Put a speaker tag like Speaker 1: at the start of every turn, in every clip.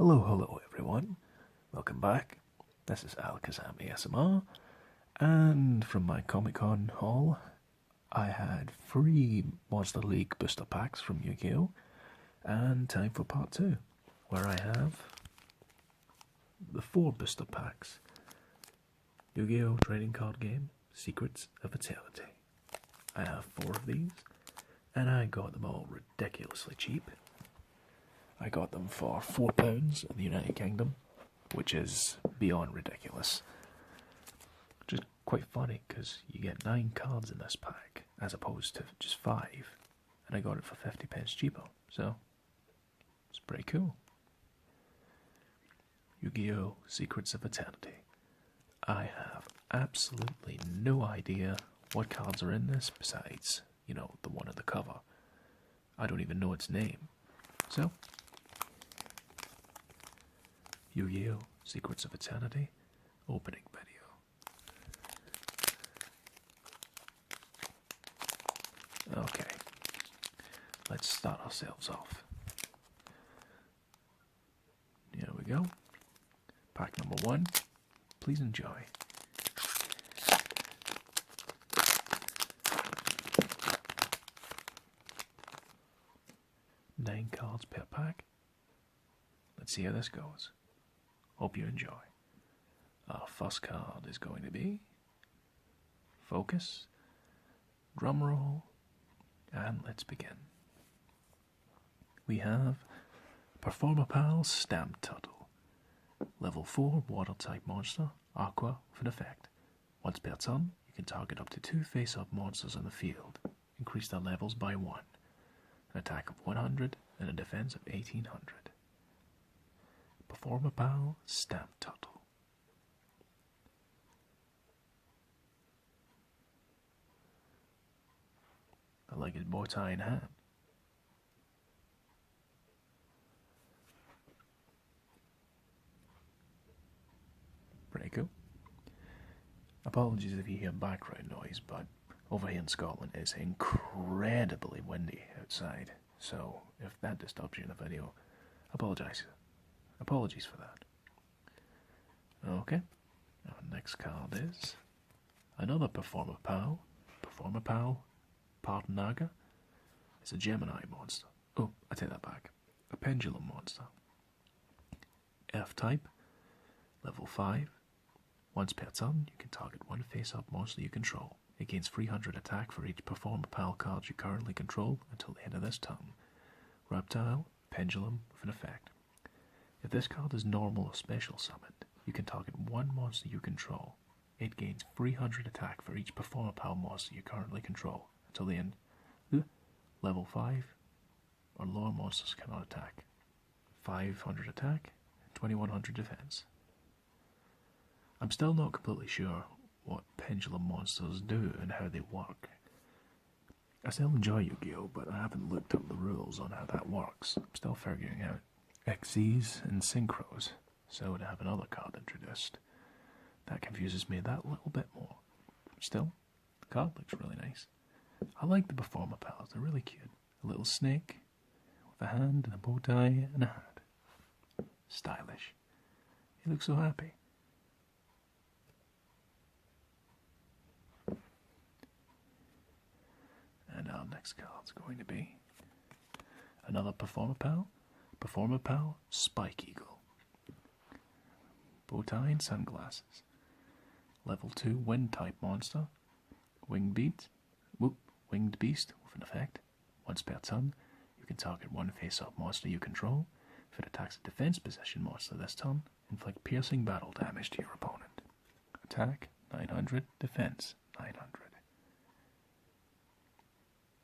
Speaker 1: Hello everyone. Welcome back. This is Alakazam ASMR, and from my Comic-Con haul, I had 3 Monster League booster packs from Yu-Gi-Oh! And time for part 2, where I have the 4 booster packs. Yu-Gi-Oh! Trading card game, Secrets of Eternity. I have 4 of these, and I got them all ridiculously cheap. I got them for £4 in the United Kingdom, which is beyond ridiculous. Which is quite funny, because you get 9 cards in this pack, as opposed to just 5, and I got it for 50p cheaper, so it's pretty cool. Yu-Gi-Oh! Secrets of Eternity. I have absolutely no idea what cards are in this, besides, the one on the cover. I don't even know its name. So, Yu-Gi-Oh! Secrets of Eternity opening video. Okay, let's start ourselves off. Here we go. Pack number 1. Please enjoy. Nine cards per pack. Let's see how this goes. Hope you enjoy. Our first card is going to be Focus, Drumroll, and let's begin. We have Performapal Stamp Turtle. Level 4 Water type monster, Aqua with an effect. Once per turn, you can target up to 2 face-up monsters on the field. Increase their levels by 1. An attack of 100 and a defense of 1800. Performapal Stamp Turtle. I like his bow tie in hand. Pretty cool. Apologies if you hear background noise, but over here in Scotland it's incredibly windy outside, so if that disturbs you in the video, apologies for that. Okay, our next card is another Performapal. Performapal Partnaga. It's a Gemini monster. Oh, I take that back. A Pendulum monster. F-type, level 5. Once per turn, you can target 1 face-up monster you control. It gains 300 attack for each Performapal card you currently control until the end of this turn. Reptile, Pendulum with an effect. If this card is normal or special summoned, you can target 1 monster you control. It gains 300 attack for each Performapal monster you currently control until the end. Level 5 or lower monsters cannot attack. 500 attack, 2100 defense. I'm still not completely sure what pendulum monsters do and how they work. I still enjoy Yu-Gi-Oh, but I haven't looked up the rules on how that works. I'm still figuring out X's and Synchros, so to have another card introduced, that confuses me that little bit more. Still, the card looks really nice. I like the Performapals, they're really cute. A little snake with a hand and a bow tie and a hat. Stylish. He looks so happy. And our next card's going to be another Performapal. Performapal Spike Eagle. Bow tie and sunglasses. Level 2 Wind type monster. Winged Beast with an effect. Once per turn, you can target 1 face-up monster you control. If it attacks a defense position monster this turn, inflict piercing battle damage to your opponent. Attack 900, defense 900.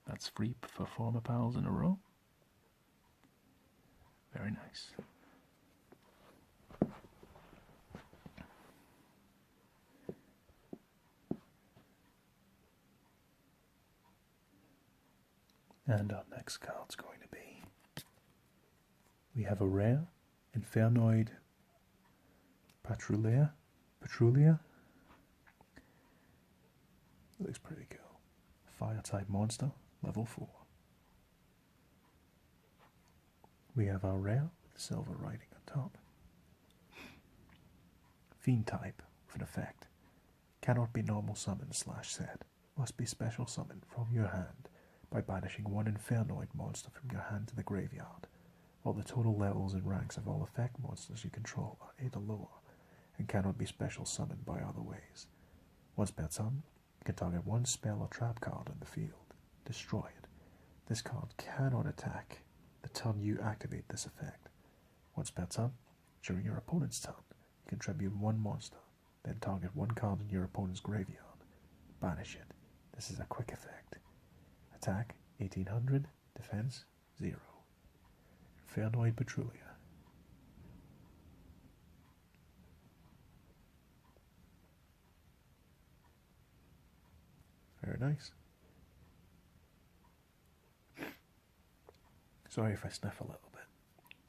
Speaker 1: That's 3 Performapals in a row. Very nice. And our next card's going to be, we have a rare Infernoid Patrulia. Looks pretty cool. Fire type monster, level 4. We have our rare with silver writing on top. Fiend type with an effect. Cannot be normal summoned / set. Must be special summoned from your hand by banishing one Infernoid monster from your hand to the graveyard, while the total levels and ranks of all effect monsters you control are 8 or lower, and cannot be special summoned by other ways. Once per turn, you can target one spell or trap card in the field. Destroy it. This card cannot attack the turn you activate this effect. Once per turn, during your opponent's turn, you can tribute one monster, then target one card in your opponent's graveyard. Banish it. This is a quick effect. Attack 1800, defense 0. Infernoid Petrulia. Very nice. Sorry if I sniff a little bit.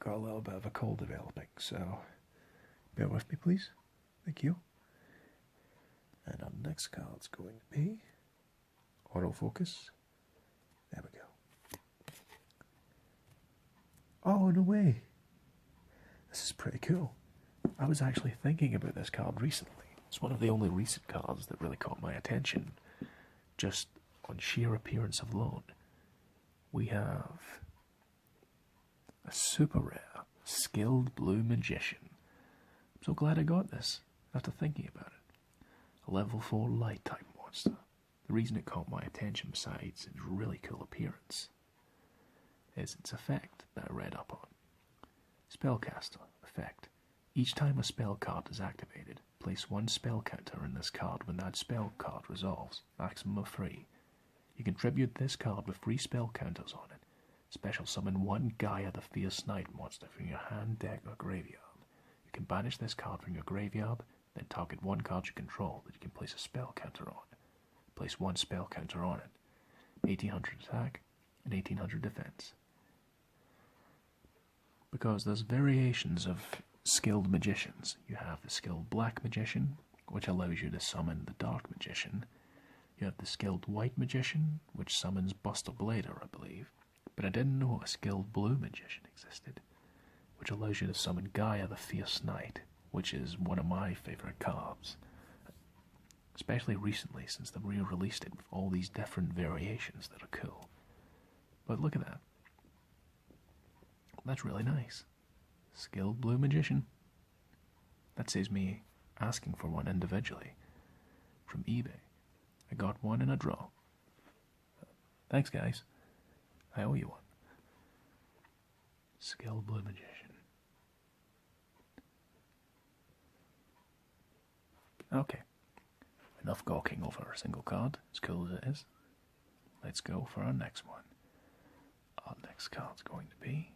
Speaker 1: Got a little bit of a cold developing, so bear with me please. Thank you. And our next card's going to be autofocus. There we go. Oh, no way. This is pretty cool. I was actually thinking about this card recently. It's one of the only recent cards that really caught my attention, just on sheer appearance alone. We have a super rare, skilled blue magician. I'm so glad I got this after thinking about it. A level 4 light type monster. The reason it caught my attention, besides its really cool appearance, is its effect that I read up on. Spellcaster effect. Each time a spell card is activated, place one spell counter in this card when that spell card resolves, maximum of 3. You can tribute this card with 3 spell counters on it. Special summon one Gaia the Fierce Knight monster from your hand, deck, or graveyard. You can banish this card from your graveyard, then target one card you control that you can place a spell counter on. Place one spell counter on it. 1800 attack and 1800 defense. Because there's variations of skilled magicians. You have the skilled black magician, which allows you to summon the dark magician. You have the skilled white magician, which summons Buster Blader, I believe. But I didn't know a skilled blue magician existed, which allows you to summon Gaia the Fierce Knight, which is one of my favourite cards. Especially recently, since they've re-released it with all these different variations that are cool. But look at that. That's really nice. Skilled blue magician. That saves me asking for one individually from eBay. I got one in a draw. Thanks, guys. I owe you one. Skilled blue magician. Okay. Enough gawking over a single card, as cool as it is. Let's go for our next one. Our next card's going to be...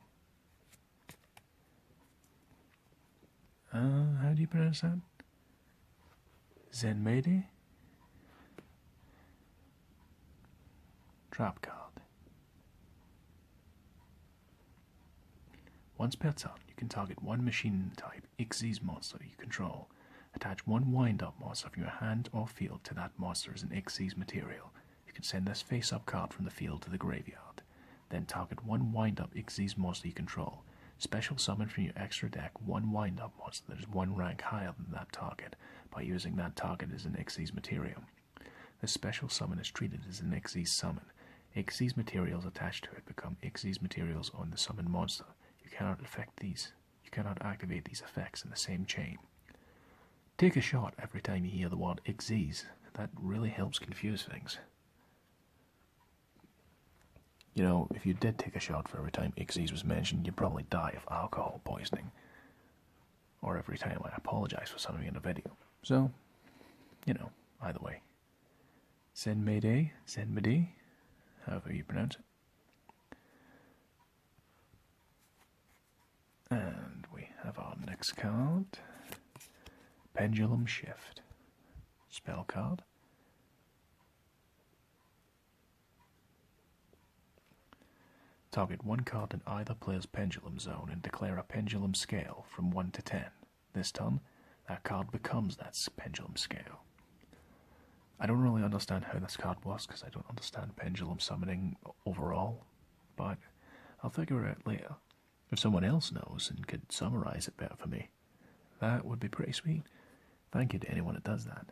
Speaker 1: how do you pronounce that? Zenmaide? Trap card. Once per turn, you can target one machine type Xyz monster you control. Attach one wind-up monster from your hand or field to that monster as an Xyz material. You can send this face-up card from the field to the graveyard. Then target one wind-up Xyz monster you control. Special summon from your extra deck one wind-up monster that is one rank higher than that target by using that target as an Xyz material. This special summon is treated as an Xyz summon. Xyz materials attached to it become Xyz materials on the summoned monster. You cannot activate these effects in the same chain. Take a shot every time you hear the word Xyz. That really helps confuse things. You know, if you did take a shot for every time Xyz was mentioned, you'd probably die of alcohol poisoning. Or every time I apologize for something in a video. So, you know, either way. Zenmaide, however you pronounce it. And we have our next card. Pendulum Shift. Spell card. Target one card in either player's pendulum zone and declare a pendulum scale from 1 to 10. This turn, that card becomes that pendulum scale. I don't really understand how this card works because I don't understand pendulum summoning overall, but I'll figure it out later. If someone else knows and could summarize it better for me, that would be pretty sweet. Thank you to anyone that does that.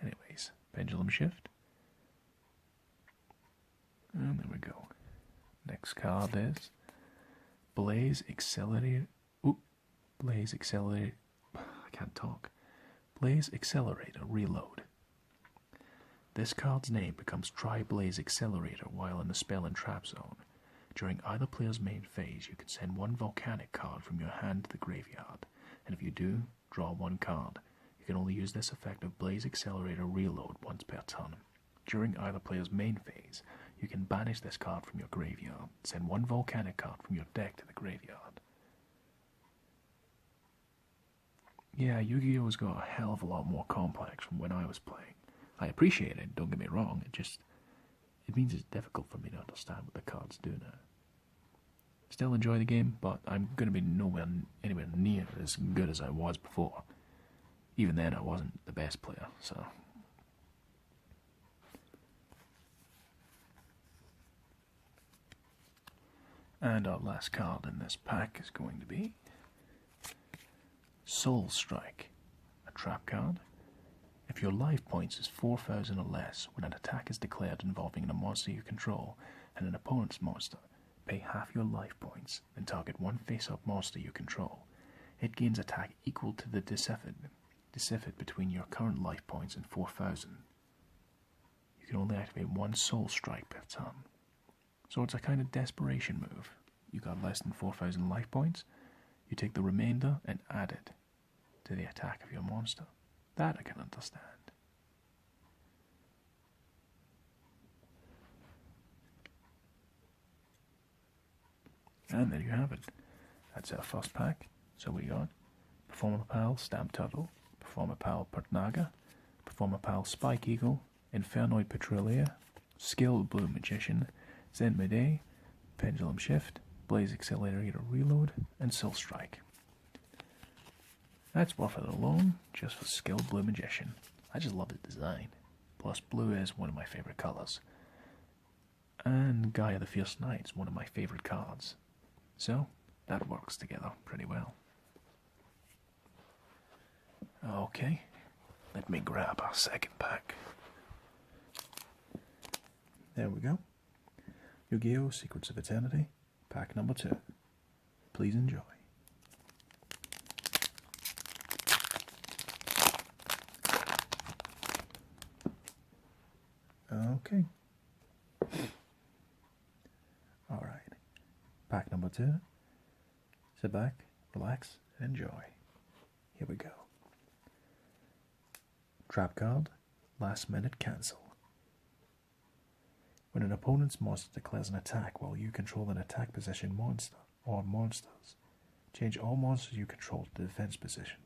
Speaker 1: Anyways, pendulum shift. And there we go. Next card is Blaze Accelerator. Oop. Blaze Accelerator. I can't talk. Blaze Accelerator Reload. This card's name becomes Tri-Blaze Accelerator while in the spell and trap zone. During either player's main phase, you can send one Volcanic card from your hand to the graveyard, and if you do, draw one card. You can only use this effect of Blaze Accelerator Reload once per turn. During either player's main phase, you can banish this card from your graveyard, send one Volcanic card from your deck to the graveyard. Yeah, Yu-Gi-Oh's got a hell of a lot more complex from when I was playing. I appreciate it, don't get me wrong, it means it's difficult for me to understand what the cards do now. Still enjoy the game, but I'm going to be anywhere near as good as I was before. Even then I wasn't the best player, so... And our last card in this pack is going to be Soul Strike, a trap card. If your life points is 4,000 or less when an attack is declared involving a monster you control and an opponent's monster, pay half your life points and target one face-up monster you control. It gains attack equal to the deciphered between your current life points and 4,000. You can only activate one Soul Strike per turn. So it's a kind of desperation move. You got less than 4,000 life points, you take the remainder and add it to the attack of your monster. That I can understand. And there you have it. That's our first pack. So we got Performapal Stamp Turtle, Performapal Pertnaga, Performapal Spike Eagle, Infernoid Petroleum, Skilled Blue Magician, Zen Midday, Pendulum Shift, Blaze Accelerator Reload, and Soul Strike. That's worth it alone, just for Skilled Blue Magician. I just love the design. Plus, blue is one of my favorite colors. And Gaia the Fierce Knight's one of my favorite cards. So, that works together pretty well. Okay, let me grab our second pack. There we go. Yu-Gi-Oh! Secrets of Eternity, pack number 2. Please enjoy. Okay. Alright. Pack number 2. Sit back, relax, and enjoy. Here we go. Trap card, Last Minute Cancel. When an opponent's monster declares an attack while you control an attack position monster or monsters, change all monsters you control to the defense position.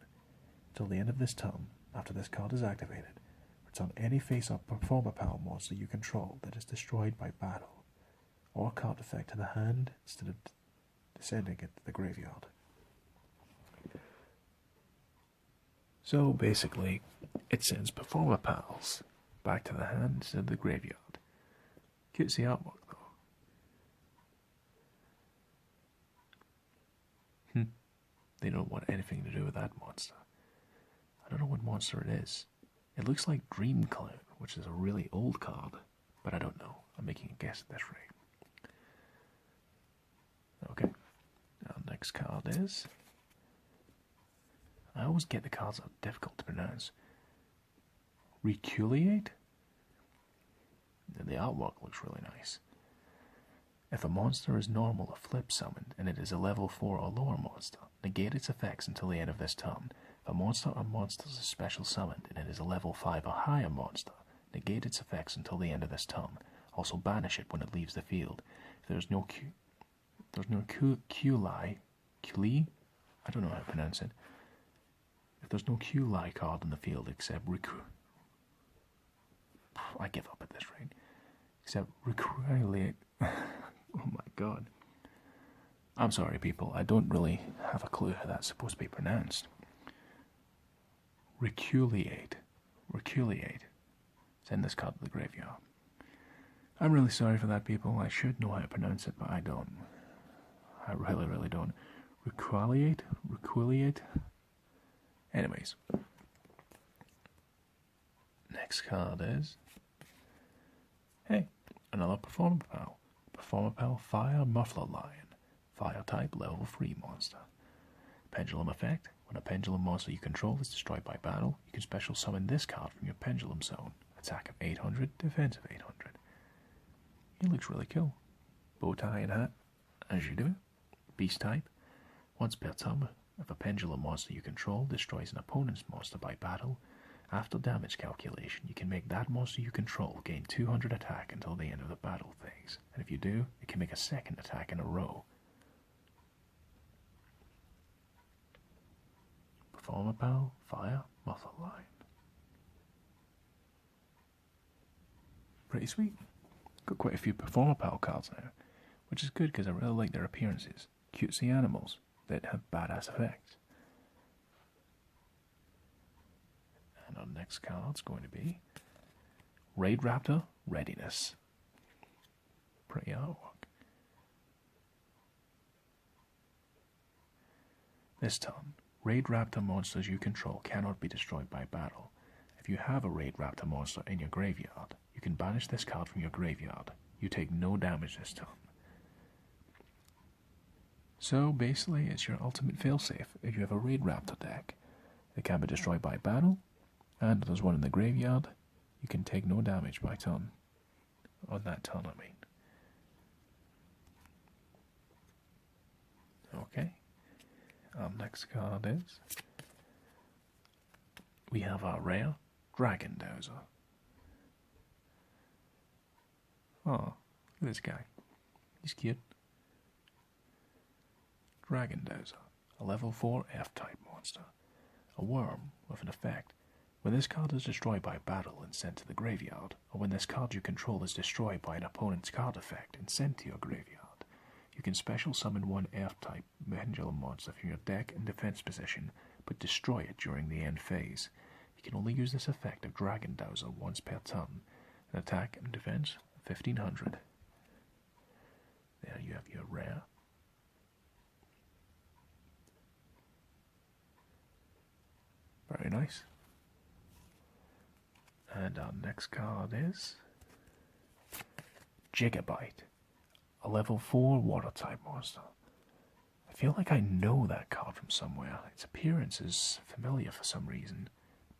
Speaker 1: Till the end of this turn, after this card is activated, return any face-up Performapal monster you control that is destroyed by battle, or card effect to the hand instead of sending it to the graveyard. So basically, it sends Performapals back to the hand instead of the graveyard. Cutesy artwork though. They don't want anything to do with that monster. I don't know what monster it is. It looks like Dream Clown, which is a really old card, but I don't know. I'm making a guess at this rate. Okay, our next card is... I always get the cards that are difficult to pronounce. Reculeate? The artwork looks really nice. If a monster is normal or flip summoned and it is a level 4 or lower monster, negate its effects until the end of this turn. If a monster or monsters is special summoned and it is a level 5 or higher monster, negate its effects until the end of this turn. Also banish it when it leaves the field. If there is no Qli, I don't know how to pronounce it. If there's no Qli card in the field except I give up at this rate. Except Reculeate. Oh my god. I'm sorry people, I don't really have a clue how that's supposed to be pronounced. Reculeate. Send this card to the graveyard. I'm really sorry for that people, I should know how to pronounce it, but I don't. I really don't. Requiliate. Anyways. Next card is... Hey, another Performapal. Performapal Fire Muffler Lion. Fire type level 3 monster. Pendulum effect. When a pendulum monster you control is destroyed by battle, you can special summon this card from your pendulum zone. Attack of 800, defense of 800. It looks really cool. Bow tie and hat, as you do. Beast type. Once per turn, if a pendulum monster you control destroys an opponent's monster by battle, after damage calculation, you can make that monster you control gain 200 attack until the end of the battle phase. And if you do, it can make a second attack in a row. Performapal Fire Muffler Line. Pretty sweet. Got quite a few Performapal cards now, which is good because I really like their appearances. Cutesy animals that have badass effects. And our next card's going to be Raid Raptor Readiness. Pretty artwork. This turn, Raid Raptor monsters you control cannot be destroyed by battle. If you have a Raid Raptor monster in your graveyard, you can banish this card from your graveyard. You take no damage this turn. So basically, it's your ultimate failsafe if you have a Raid Raptor deck. It can be destroyed by battle, and there's one in the graveyard. You can take no damage by turn. On that turn, I mean. Okay. Our next card is... we have our rare Dragunity. Oh, look at this guy. He's cute. Dragunity, a level 4 F-type monster. A worm with an effect. When this card is destroyed by battle and sent to the graveyard, or when this card you control is destroyed by an opponent's card effect and sent to your graveyard, you can special summon one F-type pendulum monster from your deck in defense position, but destroy it during the end phase. You can only use this effect of Dragunity once per turn. An attack and defense, 1500. There you have your rare. Very nice. And our next card is Gigabyte, a level 4 water type monster. I feel like I know that card from somewhere. Its appearance is familiar for some reason.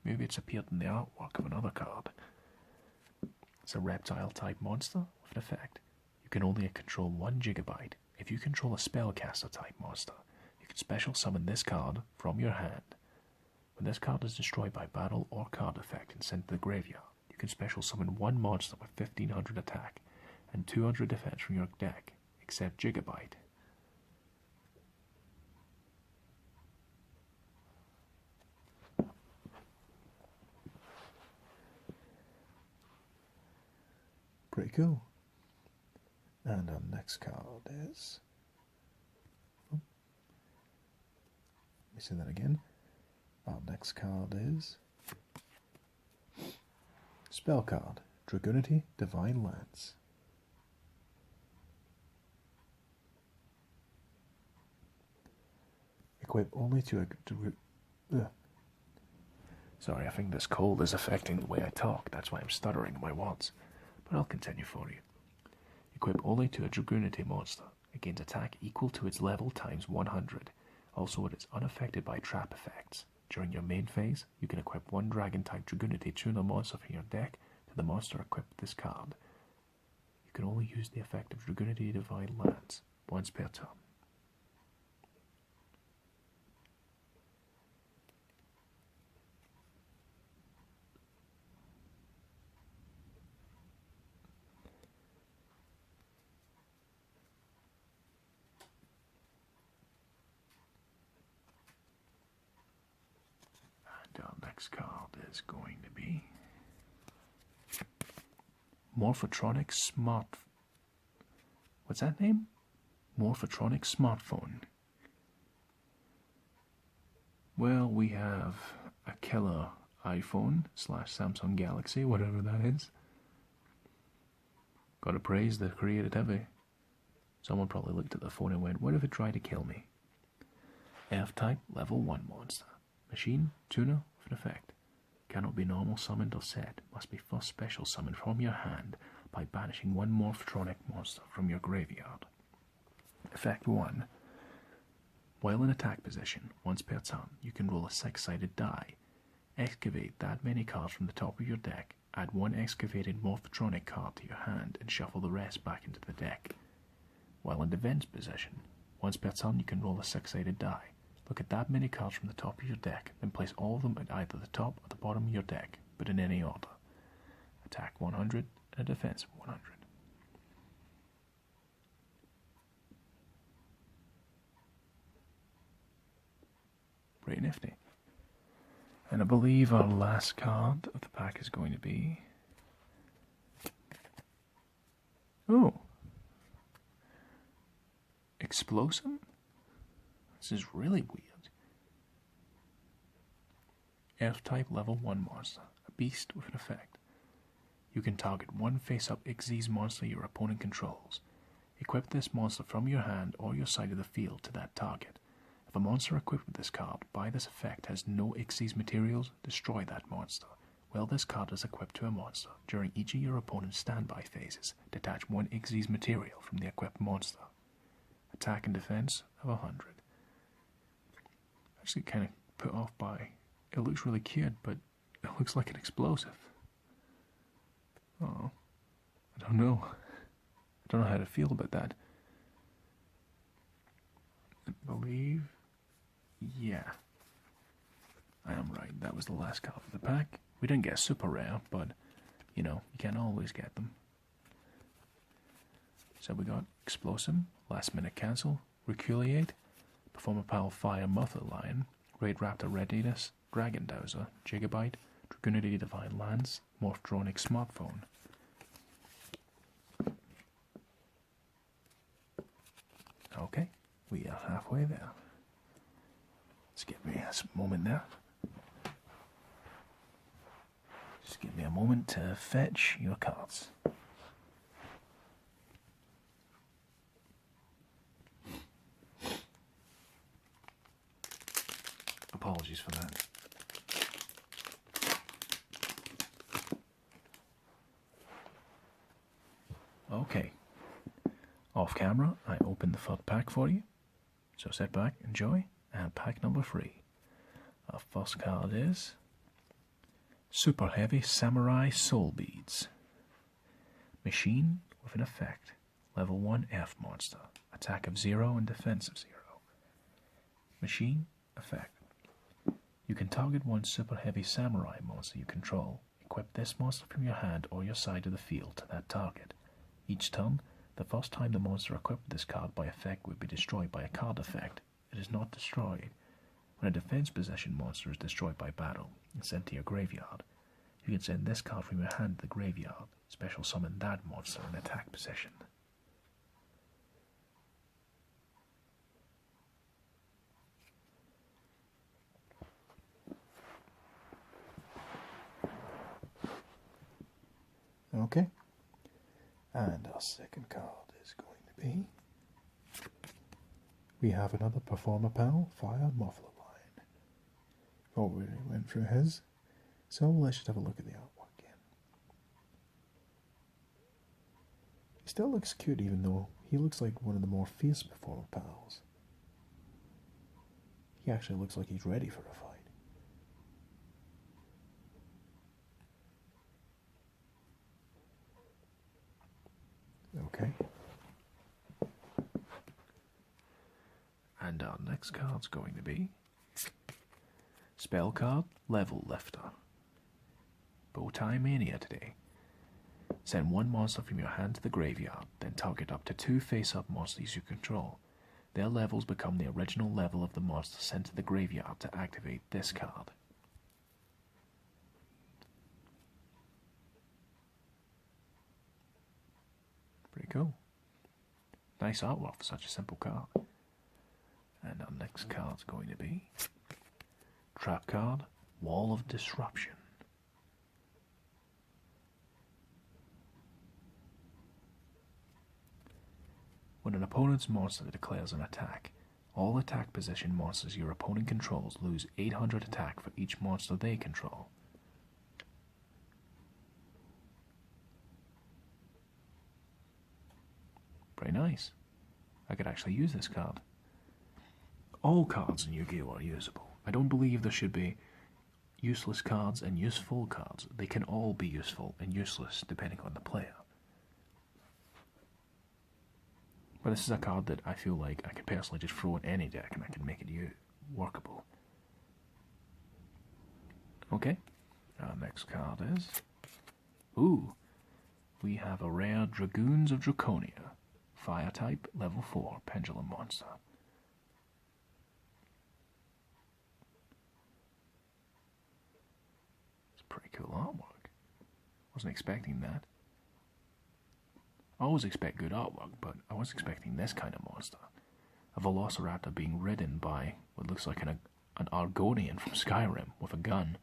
Speaker 1: Maybe it's appeared in the artwork of another card. It's a reptile type monster with an effect. You can only control 1 Gigabyte. If you control a spellcaster type monster, you can special summon this card from your hand. When this card is destroyed by battle or card effect and sent to the graveyard, you can special summon 1 monster with 1500 attack and 200 defense from your deck, except Gigabyte. Pretty cool. And our next card is... oh, let me say that again. Our next card is Spell card, Dragunity, Divine Lance. Equip only to a... Sorry, I think this cold is affecting the way I talk. That's why I'm stuttering my words. But I'll continue for you. Equip only to a Dragunity monster. It gains attack equal to its level times 100. Also, it is unaffected by trap effects. During your main phase, you can equip 1 Dragon-type Dragunity tuner monster from your deck to the monster equipped with this card. You can only use the effect of Dragunity Divine Lance once per turn. Our next card is going to be Morphtronic Smart... What's that name? Morphtronic Smartphone. Well, we have a killer iPhone / Samsung Galaxy, whatever that is. Gotta praise the creativity. Someone probably looked at the phone and went, what if it tried to kill me? F-type, level 1 monster. Machine, tuner, with an effect. Cannot be normal summoned or set. Must be first special summoned from your hand by banishing one Morphtronic monster from your graveyard. Effect 1. While in attack position, once per turn, you can roll a 6-sided die. Excavate that many cards from the top of your deck, add one excavated Morphtronic card to your hand, and shuffle the rest back into the deck. While in defense position, once per turn you can roll a 6-sided die. Look at that many cards from the top of your deck, then place all of them at either the top or the bottom of your deck, but in any order. Attack 100 and a defense 100. Pretty nifty. And I believe our last card of the pack is going to be... Oh! Explosive? This is really weird. F-type level 1 monster. A beast with an effect. You can target one face-up Xyz monster your opponent controls. Equip this monster from your hand or your side of the field to that target. If a monster equipped with this card by this effect has no Xyz materials, destroy that monster. While this card is equipped to a monster, during each of your opponent's standby phases, detach one Xyz material from the equipped monster. Attack and defense of 100. Actually kind of put off by, it looks really cute, but it looks like an explosive. Oh, I don't know. I don't know how to feel about that. I believe, yeah, I am right. That was the last card of the pack. We didn't get super rare, but, you know, you can't always get them. So we got Explosive, Last Minute Cancel, Reculeate, Performapal Fire Mother Lion, Raid Raptor Readiness, Dragon Dowser, Gigabyte, Dragunity Divine Lance, Morphtronic Smartphone. Okay, we are halfway there. Just give me a moment there. Just give me a moment to fetch your cards. Apologies for that. Okay. Off camera, I opened the third pack for you. So sit back, enjoy, and pack number 3. Our first card is Superheavy Samurai Soul Beads. Machine with an effect. Level 1 F monster. Attack of 0 and defense of 0. Machine effect. You can target one Super Heavy Samurai monster you control. Equip this monster from your hand or your side of the field to that target. Each turn, the first time the monster equipped with this card by effect would be destroyed by a card effect. It is not destroyed. When a defense possession monster is destroyed by battle and sent to your graveyard, you can send this card from your hand to the graveyard. Special summon that monster in attack position. Okay, and our second card is going to be, we have another Performapal Fire Muffler line. Already went through his, so let's just have a look at the artwork again. He still looks cute even though he looks like one of the more fierce Performapals. He actually looks like he's ready for a fight. Okay. And our next card's going to be Spell card, Level Lifter. Bowtie Mania today. Send one monster from your hand to the graveyard, then target up to 2 face-up monsters you control. Their levels become the original level of the monster sent to the graveyard to activate this card. Pretty cool. Nice artwork for such a simple card. And our next card's going to be Trap card, Wall of Disruption. When an opponent's monster declares an attack, all attack position monsters your opponent controls lose 800 attack for each monster they control. Pretty nice. I could actually use this card. All cards in Yu-Gi-Oh! Are usable. I don't believe there should be useless cards and useful cards. They can all be useful and useless depending on the player. But this is a card that I feel like I could personally just throw in any deck and I can make it workable. Okay, our next card is... Ooh, we have a rare Dragoons of Draconia. Fire type, level 4, pendulum monster. It's pretty cool artwork. Wasn't expecting that. I always expect good artwork, but I was expecting this kind of monster. A Velociraptor being ridden by what looks like an Argonian from Skyrim with a gun.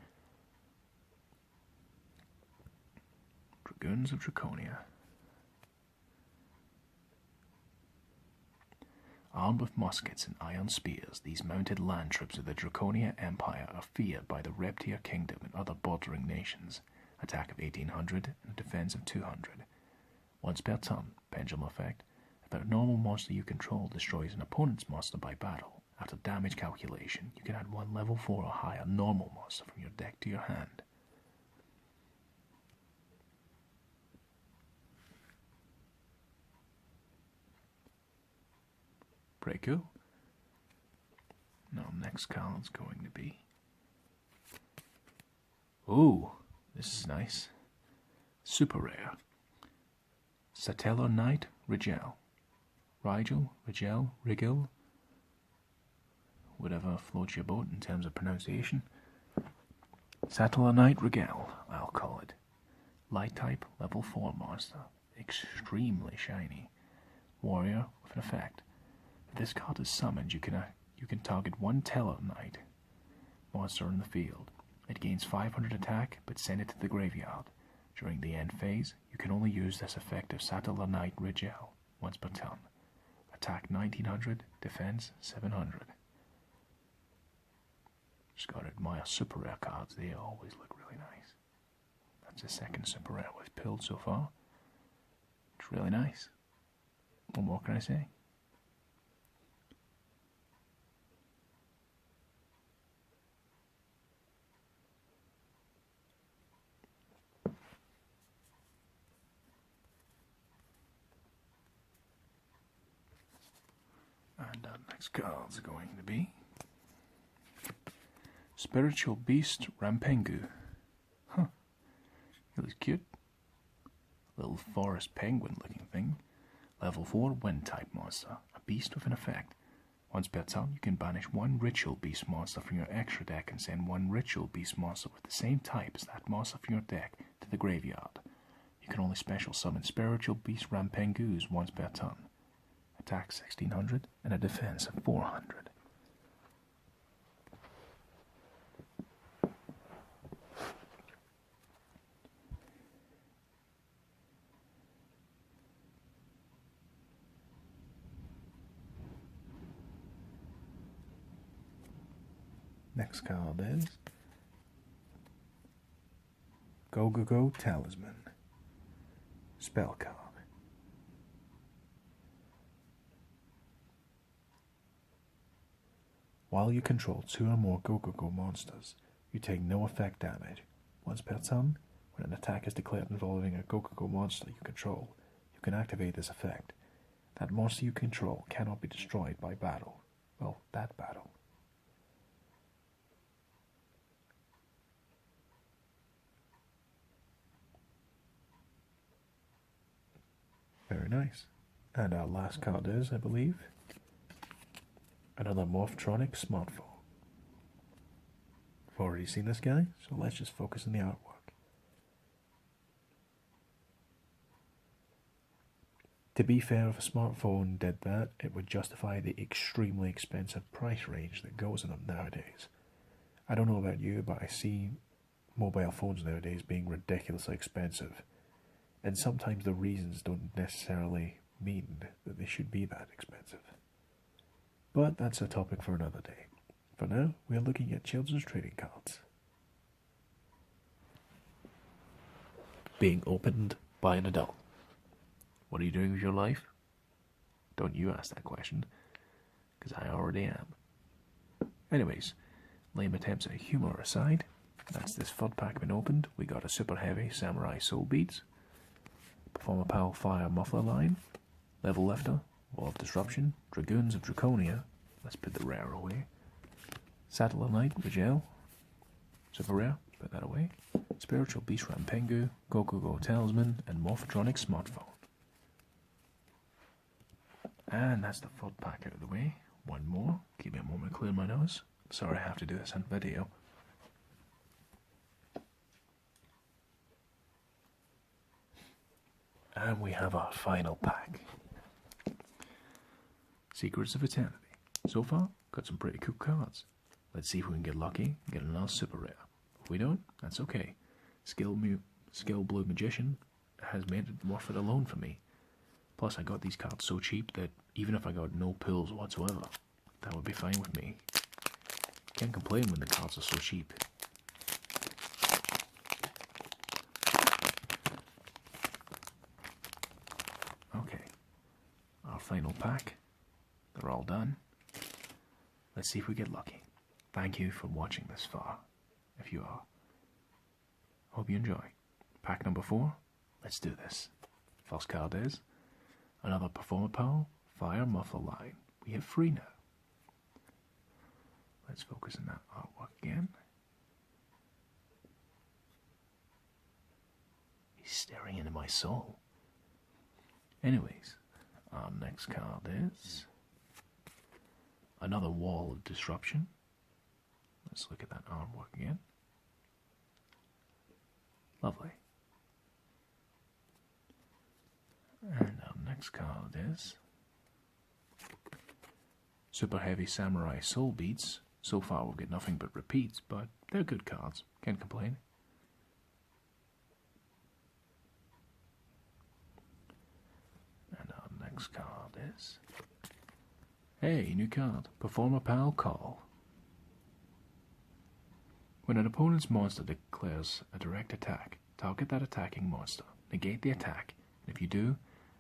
Speaker 1: Dragoons of Draconia. Armed with muskets and iron spears, these mounted land troops of the Draconia Empire are feared by the Reptia Kingdom and other bordering nations. Attack of 1800 and a defense of 200. Once per turn, pendulum effect. If a normal monster you control destroys an opponent's monster by battle, after damage calculation, you can add one level 4 or higher normal monster from your deck to your hand. Pretty cool. Now, next card's going to be... Ooh, this is nice. Super rare. Tellarknight, Rigel. Rigel, whatever floats your boat in terms of pronunciation. Tellarknight Rigel, I'll call it. Light type, level 4 monster. Extremely shiny. Warrior with an effect. If this card is summoned, you can target one Tellarknight monster in the field. It gains 500 attack, but send it to the graveyard. During the end phase, you can only use this effect of Tellarknight Rigel once per turn. Attack 1900, defense 700. Just gotta admire super rare cards, they always look really nice. That's the second super rare we've pulled so far. It's really nice. What more can I say? And our next card's going to be Spiritual Beast Rampengu. Huh. It looks cute. Little forest penguin looking thing. Level 4 wind type monster. A beast with an effect. Once per turn, you can banish one ritual beast monster from your extra deck and send one ritual beast monster with the same type as that monster from your deck to the graveyard. You can only special summon spiritual beast Rampengus once per turn. Attack 1600 and a defense of 400. Next card is Go Talisman. Spell card. While you control 2 or more Go monsters, you take no effect damage. Once per turn, when an attack is declared involving a Go monster you control, you can activate this effect. That monster you control cannot be destroyed by battle. Well, that battle. Very nice. And our last card is, I believe, another Morphtronic smartphone. I've already seen this guy, so let's just focus on the artwork. To be fair, if a smartphone did that, it would justify the extremely expensive price range that goes in them nowadays. I don't know about you, but I see mobile phones nowadays being ridiculously expensive. And sometimes the reasons don't necessarily mean that they should be that expensive. But that's a topic for another day. For now, we are looking at children's trading cards. Being opened by an adult. What are you doing with your life? Don't you ask that question, because I already am. Anyways, lame attempts at humour aside, that's this FUD pack been opened. We got a Superheavy Samurai Soul Beads, Performapal Fire Muffler line, Level Lifter, Wall of Disruption, Dragoons of Draconia, let's put the rare away, Tellarknight Vigil, super rare, put that away, Spiritual Beast Rampengu, Gokugo Talisman, and Morphtronic Smartphone. And that's the FUD pack out of the way. One more, keep me a moment clear my nose. Sorry I have to do this on video. And we have our final pack. Secrets of Eternity. So far, got some pretty cool cards. Let's see if we can get lucky and get another super rare. If we don't, that's okay. Skill Blue Magician has made it worth it alone for me. Plus I got these cards so cheap that even if I got no pulls whatsoever, that would be fine with me. Can't complain when the cards are so cheap. Okay, our final pack. They're all done. Let's see if we get lucky. Thank you for watching this far, if you are. Hope you enjoy. Pack number 4, let's do this. First card is another Performapal Fire Muffler line. We have 3 now. Let's focus on that artwork again. He's staring into my soul. Anyways, our next card is another Wall of Disruption. Let's look at that artwork again. Lovely. And our next card is Superheavy Samurai Soul Beads. So far we'll get nothing but repeats, but they're good cards. Can't complain. And our next card is... Hey, new card. Performapal Call. When an opponent's monster declares a direct attack, target that attacking monster. Negate the attack, and if you do,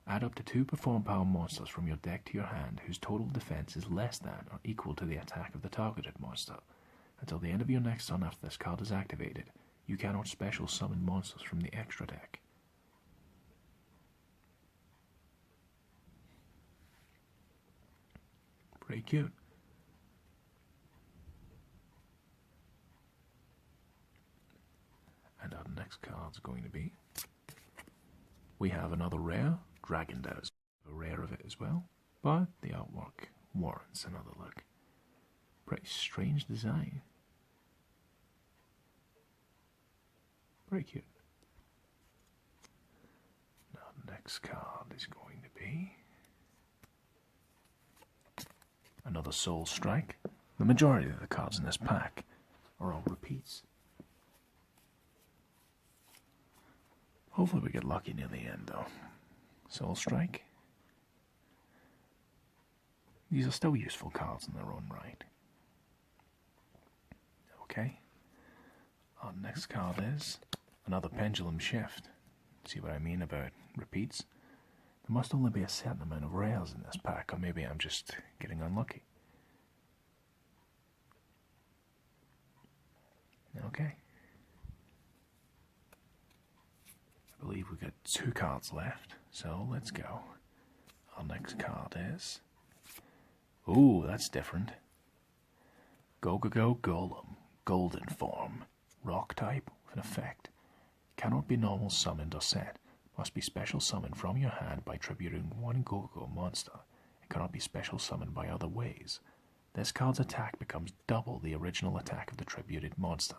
Speaker 1: add up to 2 Performapal monsters from your deck to your hand whose total defense is less than or equal to the attack of the targeted monster. Until the end of your next turn after this card is activated, you cannot special summon monsters from the extra deck. Pretty cute. And our next card's going to be... We have another rare, Dragunity. A rare of it as well, but the artwork warrants another look. Pretty strange design. Very cute. Now the next card is going to be another Soul Strike. The majority of the cards in this pack are all repeats. Hopefully we get lucky near the end though. Soul Strike. These are still useful cards in their own right. Okay. Our next card is another Pendulum Shift. See what I mean about repeats? There must only be a certain amount of rares in this pack, or maybe I'm just getting unlucky. Okay. I believe we've got 2 cards left, so let's go. Our next card is... Ooh, that's different. Gokugo Golem, Golden Form, Rock type with an effect. Cannot be normal summoned or set. Must be special summoned from your hand by tributing 1 Gokugo monster. It cannot be special summoned by other ways. This card's attack becomes double the original attack of the tributed monster.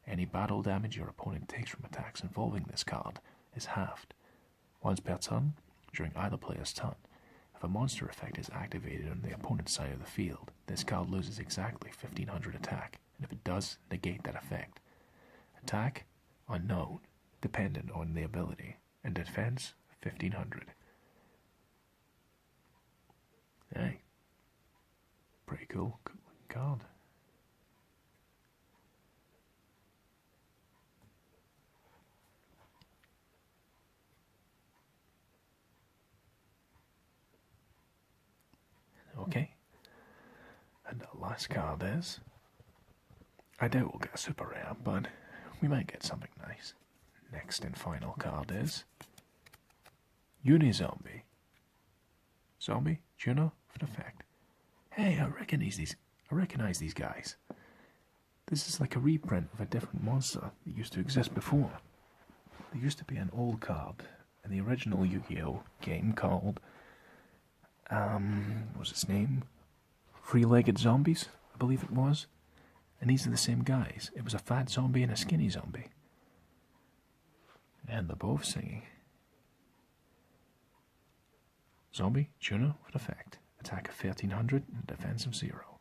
Speaker 1: Any battle damage your opponent takes from attacks involving this card is halved. Once per turn, during either player's turn, if a monster effect is activated on the opponent's side of the field, this card loses exactly 1500 attack, and if it does, negate that effect. Attack, unknown, dependent on the ability, and defense, 1500. Hey. Pretty cool card. Okay. And the last card is... I doubt we'll get a super rare, but we might get something nice. Next and final card is... Unizombie. Zombie, Juno, for the fact. Hey, I recognize these guys. This is like a reprint of a different monster that used to exist before. There used to be an old card in the original Yu-Gi-Oh game called... what was its name? Three-legged Zombies, I believe it was. And these are the same guys. It was a fat zombie and a skinny zombie. And they're both singing. Zombie, Juno, with effect. Attack of 1300 and defense of 0.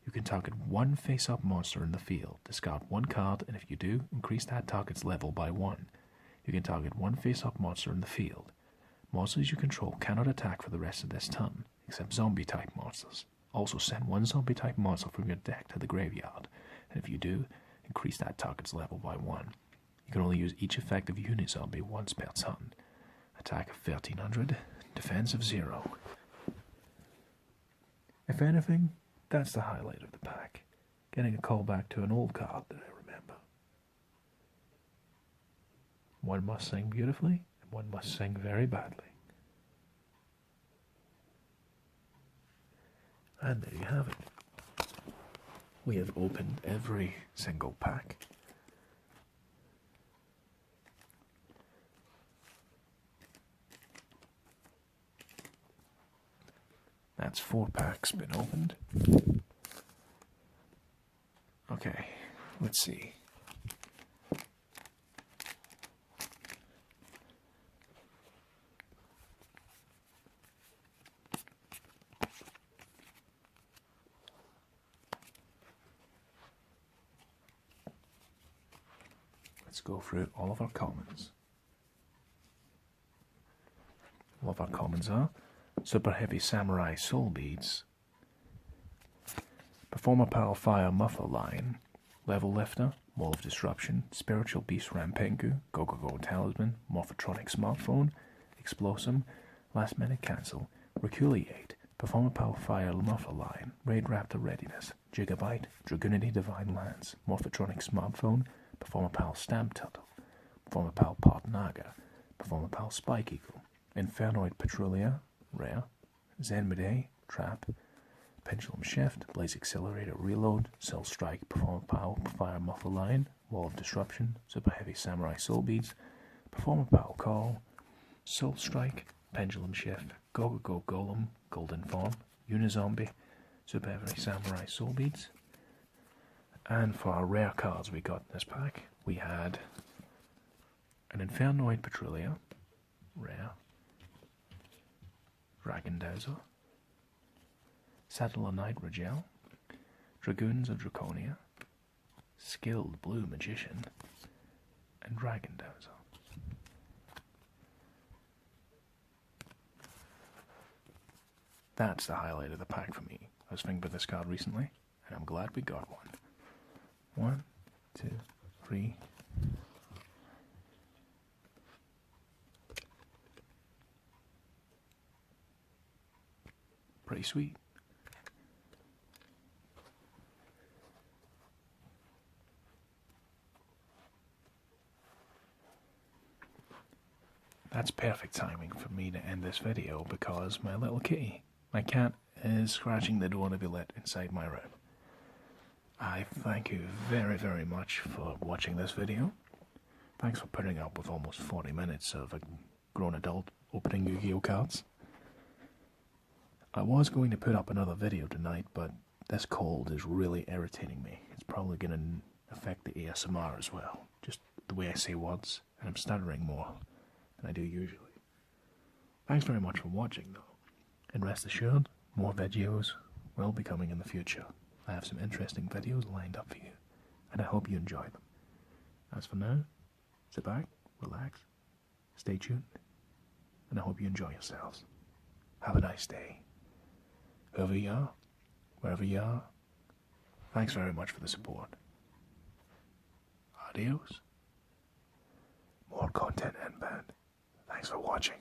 Speaker 1: You can target one face-up monster in the field. Discard one card, and if you do, increase that target's level by 1. You can target one face-up monster in the field. Monsters you control cannot attack for the rest of this turn, except zombie-type monsters. Also send one zombie-type monster from your deck to the graveyard, and if you do, increase that target's level by 1. You can only use each effect of Unizombie once per turn. Attack of 1300, defense of 0. If anything, that's the highlight of the pack. Getting a callback to an old card that I remember. One must sing beautifully, and one must sing very badly. And there you have it. We have opened every single pack. That's 4 packs been opened. Okay, let's see. Let's go through all of our commons. All of our commons are Superheavy Samurai Soul Beads, Performapal Fire Muffler Line, Level Lifter, Wall of Disruption, Spiritual Beast Rampengu, Go-Go-Go Talisman, Morphtronic Smartphone, Explosum, Last Minute Cancel, Reculeate, Performapal Fire Muffler Line, Raid Raptor Readiness, Gigabyte, Dragunity Divine Lance, Morphtronic Smartphone, Performapal Stamp Turtle, Performapal Part Naga, Performapal Spike Eagle, Infernoid Patrouilla, Rare, Zenmide, Trap, Pendulum Shift, Blaze Accelerator Reload, Cell Strike, Performapal Fire Muffler Line, Wall of Disruption, Super Heavy Samurai Soul Beads, Performapal Call, Soul Strike, Pendulum Shift, Go-Go-Go Golem, Golden Form, Unizombie, Super Heavy Samurai Soul Beads. And for our rare cards we got in this pack, we had an Infernoid Patrouilla, Rare, Dragondowser, Saddler Knight Regel, Dragoons of Draconia, Skilled Blue Magician, and Dragondowser. That's the highlight of the pack for me. I was thinking about this card recently, and I'm glad we got one. 1, 2, 3. Pretty sweet. That's perfect timing for me to end this video because my little kitty, my cat, is scratching the door to be let inside my room. I thank you very, very much for watching this video. Thanks for putting up with almost 40 minutes of a grown adult opening Yu-Gi-Oh cards. I was going to put up another video tonight, but this cold is really irritating me. It's probably going to affect the ASMR as well. Just the way I say words, and I'm stuttering more than I do usually. Thanks very much for watching, though. And rest assured, more videos will be coming in the future. I have some interesting videos lined up for you, and I hope you enjoy them. As for now, sit back, relax, stay tuned, and I hope you enjoy yourselves. Have a nice day. whoever you are, wherever you are, thanks very much for the support. Adios. More content inbound. Thanks for watching.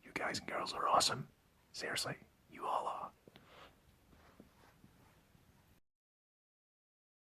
Speaker 1: You guys and girls are awesome. Seriously, you all